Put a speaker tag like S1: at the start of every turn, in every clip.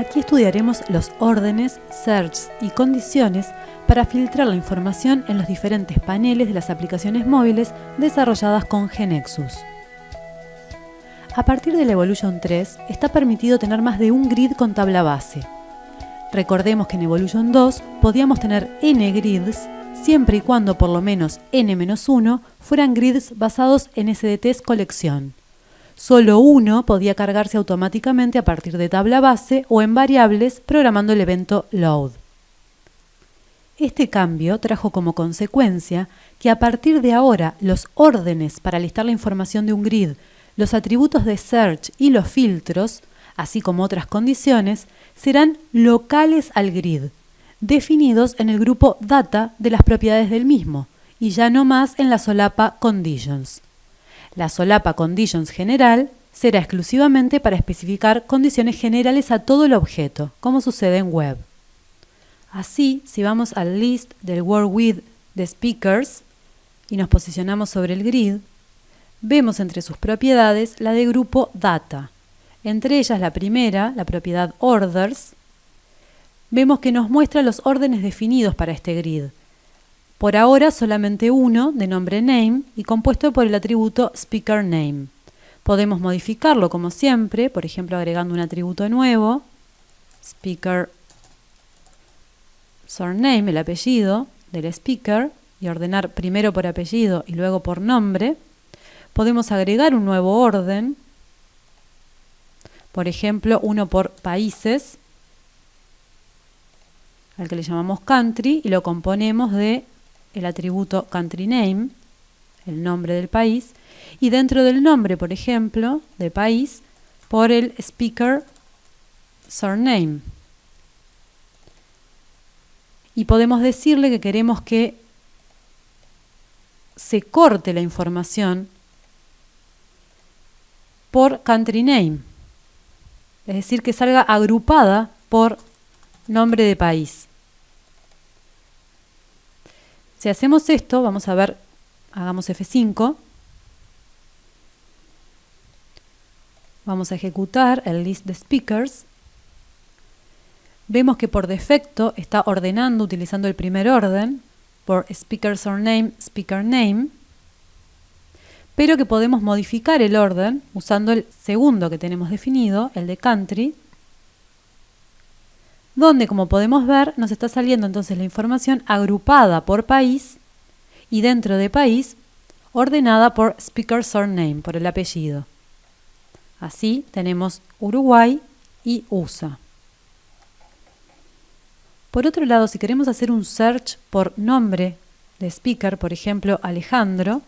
S1: Aquí estudiaremos los órdenes, searches y condiciones para filtrar la información en los diferentes paneles de las aplicaciones móviles desarrolladas con GNexus. A partir del Evolution 3 está permitido tener más de un grid con tabla base. Recordemos que en Evolution 2 podíamos tener n grids siempre y cuando por lo menos n-1 fueran grids basados en SDTs colección. Solo uno podía cargarse automáticamente a partir de tabla base o en variables programando el evento load. Este cambio trajo como consecuencia que a partir de ahora los órdenes para listar la información de un grid, los atributos de search y los filtros, así como otras condiciones, serán locales al grid, definidos en el grupo data de las propiedades del mismo y ya no más en la solapa conditions. La solapa conditions general será exclusivamente para especificar condiciones generales a todo el objeto, como sucede en web. Así, si vamos al list del word with de speakers y nos posicionamos sobre el grid, vemos entre sus propiedades la de grupo data. Entre ellas la primera, la propiedad orders, vemos que nos muestra los órdenes definidos para este grid. Por ahora solamente uno, de nombre name, y compuesto por el atributo speaker name. Podemos modificarlo como siempre, por ejemplo agregando un atributo nuevo, speaker surname, el apellido del speaker, y ordenar primero por apellido y luego por nombre. Podemos agregar un nuevo orden, por ejemplo uno por países, al que le llamamos country, y lo componemos de el atributo country name, el nombre del país, y dentro del nombre, por ejemplo, de país, por el speaker surname. Y podemos decirle que queremos que se corte la información por country name, es decir, que salga agrupada por nombre de país. Si hacemos esto, vamos a ver, hagamos F5, vamos a ejecutar el list de speakers, vemos que por defecto está ordenando utilizando el primer orden, por speaker surname, speaker name, pero que podemos modificar el orden usando el segundo que tenemos definido, el de country, donde, como podemos ver, nos está saliendo entonces la información agrupada por país y dentro de país ordenada por speaker surname, por el apellido. Así tenemos Uruguay y USA. Por otro lado, si queremos hacer un search por nombre de speaker, por ejemplo Alejandro,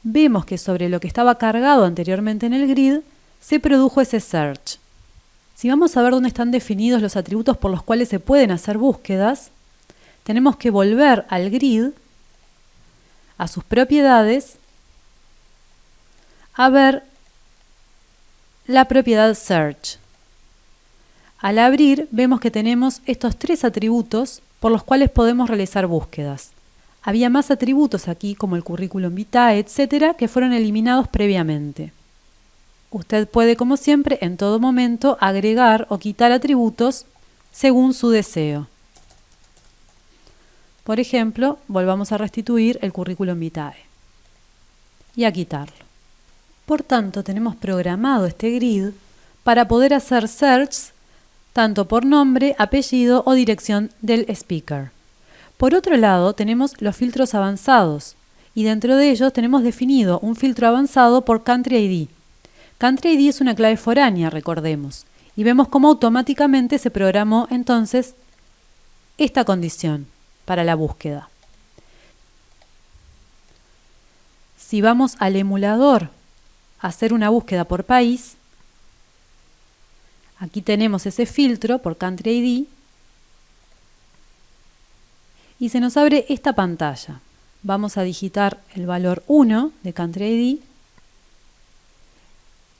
S1: vemos que sobre lo que estaba cargado anteriormente en el grid se produjo ese search. Si vamos a ver dónde están definidos los atributos por los cuales se pueden hacer búsquedas, tenemos que volver al grid, a sus propiedades, a ver la propiedad search. Al abrir, vemos que tenemos estos tres atributos por los cuales podemos realizar búsquedas. Había más atributos aquí, como el currículum vitae, etcétera, que fueron eliminados previamente. Usted puede, como siempre, en todo momento agregar o quitar atributos según su deseo. Por ejemplo, volvamos a restituir el currículum vitae y a quitarlo. Por tanto, tenemos programado este grid para poder hacer searches tanto por nombre, apellido o dirección del speaker. Por otro lado, tenemos los filtros avanzados y dentro de ellos tenemos definido un filtro avanzado por Country ID. Country ID es una clave foránea, recordemos, y vemos cómo automáticamente se programó entonces esta condición para la búsqueda. Si vamos al emulador a hacer una búsqueda por país, aquí tenemos ese filtro por Country ID y se nos abre esta pantalla. Vamos a digitar el valor 1 de Country ID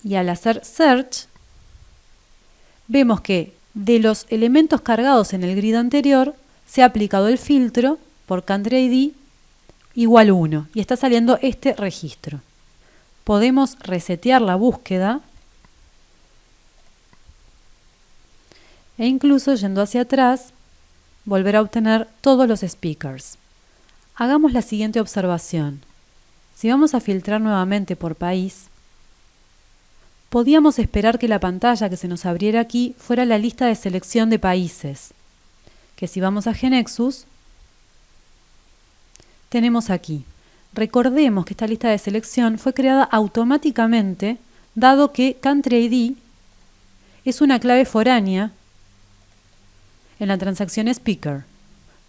S1: y al hacer search vemos que de los elementos cargados en el grid anterior se ha aplicado el filtro por Country ID igual 1 y está saliendo este registro. Podemos resetear la búsqueda e incluso yendo hacia atrás, volver a obtener todos los speakers. Hagamos la siguiente observación. Si vamos a filtrar nuevamente por país, podíamos esperar que la pantalla que se nos abriera aquí fuera la lista de selección de países, que si vamos a GeneXus, tenemos aquí. Recordemos que esta lista de selección fue creada automáticamente, dado que Country ID es una clave foránea en la transacción Speaker.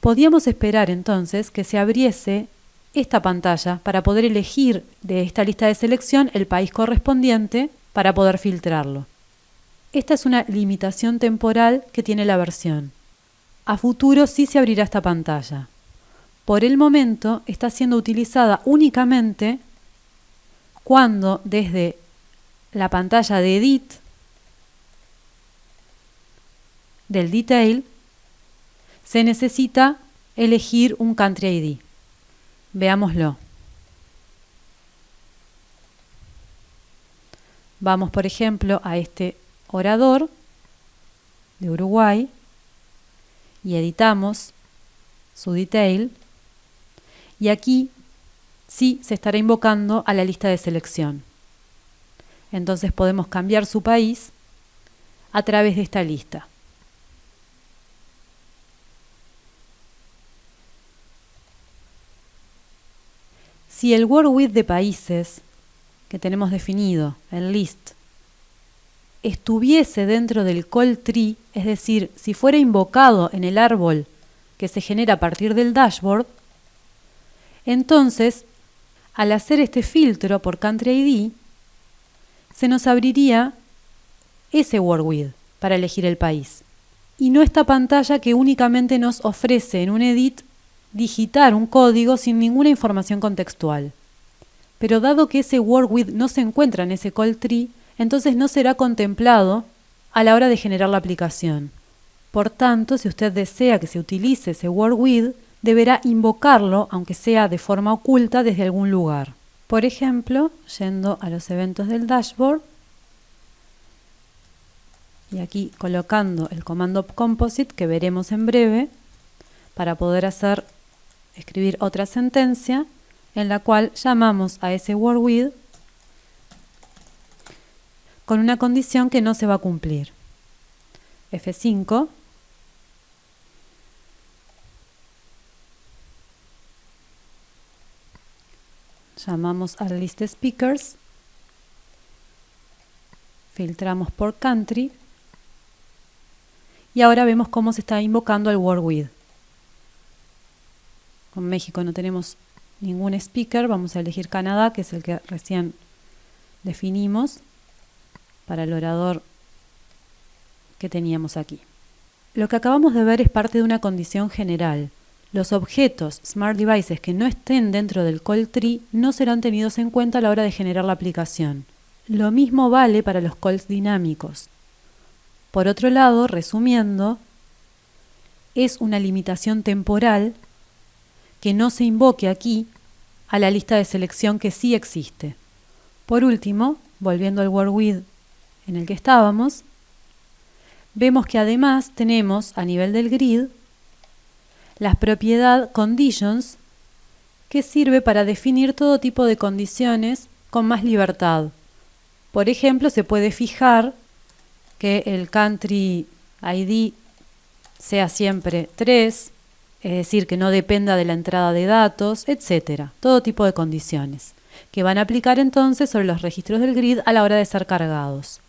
S1: Podíamos esperar entonces que se abriese esta pantalla para poder elegir de esta lista de selección el país correspondiente para poder filtrarlo. Esta es una limitación temporal que tiene la versión. A futuro sí se abrirá esta pantalla. Por el momento está siendo utilizada únicamente cuando desde la pantalla de Edit del Detail se necesita elegir un Country ID. Veámoslo. Vamos, por ejemplo, a este orador de Uruguay y editamos su detail. Y aquí sí se estará invocando a la lista de selección. Entonces podemos cambiar su país a través de esta lista. Si el word with de países que tenemos definido, el list, estuviese dentro del call tree, es decir, si fuera invocado en el árbol que se genera a partir del dashboard, entonces, al hacer este filtro por Country ID, se nos abriría ese word with para elegir el país. Y no esta pantalla que únicamente nos ofrece en un edit digitar un código sin ninguna información contextual. Pero dado que ese word with no se encuentra en ese call tree, entonces no será contemplado a la hora de generar la aplicación. Por tanto, si usted desea que se utilice ese word with, deberá invocarlo, aunque sea de forma oculta, desde algún lugar. Por ejemplo, yendo a los eventos del dashboard y aquí colocando el comando composite que veremos en breve para poder escribir otra sentencia en la cual llamamos a ese word with con una condición que no se va a cumplir. F5. Llamamos al list speakers, filtramos por country y ahora vemos cómo se está invocando el word with. Con México no tenemos ningún speaker, vamos a elegir Canadá, que es el que recién definimos para el orador que teníamos aquí. Lo que acabamos de ver es parte de una condición general. Los objetos Smart Devices que no estén dentro del call tree no serán tenidos en cuenta a la hora de generar la aplicación. Lo mismo vale para los calls dinámicos. Por otro lado, resumiendo, es una limitación temporal que no se invoque aquí a la lista de selección que sí existe. Por último, volviendo al word with en el que estábamos, vemos que además tenemos a nivel del grid la propiedad conditions, que sirve para definir todo tipo de condiciones con más libertad. Por ejemplo, se puede fijar que el country ID sea siempre 3, es decir, que no dependa de la entrada de datos, etc. Todo tipo de condiciones que van a aplicar entonces sobre los registros del grid a la hora de ser cargados.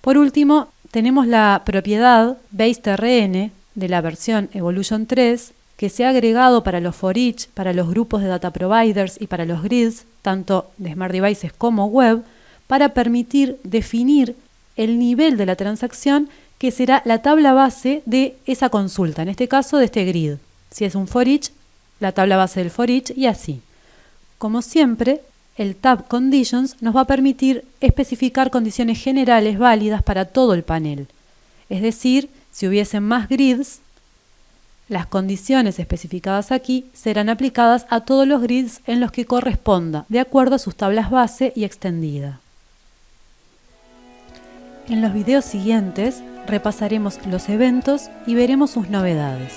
S1: Por último, tenemos la propiedad baseTRN de la versión Evolution 3 que se ha agregado para los for each, para los grupos de data providers y para los grids, tanto de Smart Devices como web, para permitir definir el nivel de la transacción que será la tabla base de esa consulta, en este caso de este grid. Si es un for each, la tabla base del for each y así. Como siempre, el tab Conditions nos va a permitir especificar condiciones generales válidas para todo el panel. Es decir, si hubiesen más grids, las condiciones especificadas aquí serán aplicadas a todos los grids en los que corresponda, de acuerdo a sus tablas base y extendida. En los videos siguientes repasaremos los eventos y veremos sus novedades.